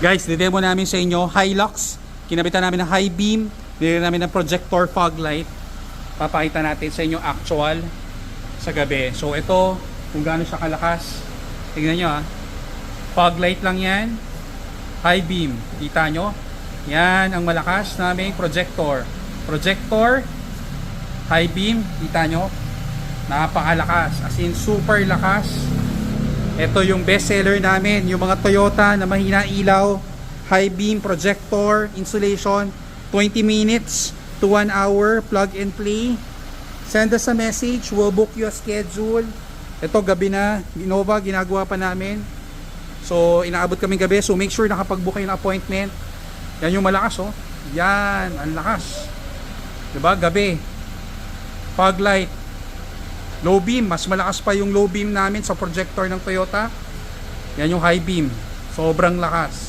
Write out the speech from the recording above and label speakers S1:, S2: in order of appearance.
S1: Guys, didemo namin sa inyo Hilux. Kinabitan namin ng high beam. Dinili namin ng projector fog light. Papakita natin sa inyo actual sa gabi. So ito, kung gaano siya kalakas. Tingnan nyo ha. Fog light lang yan. High beam. Kita nyo? Yan ang malakas naming projector. Projector, high beam. Kita nyo? Napakalakas. As in super lakas. Ito yung best seller namin. Yung mga Toyota na mahina ilaw. High beam projector insulation. 20 minutes to 1 hour. Plug and play. Send us a message. We'll book you a schedule. Ito gabi na. Innova, ginagawa pa namin. So inaabot kami gabi. So make sure nakapag-book kayo ng appointment. Yan yung malakas oh. Yan. Ang lakas. Diba? Gabi. Fog light. Low beam. Mas malakas pa yung low beam namin sa projector ng Toyota. Yan yung high beam. Sobrang lakas.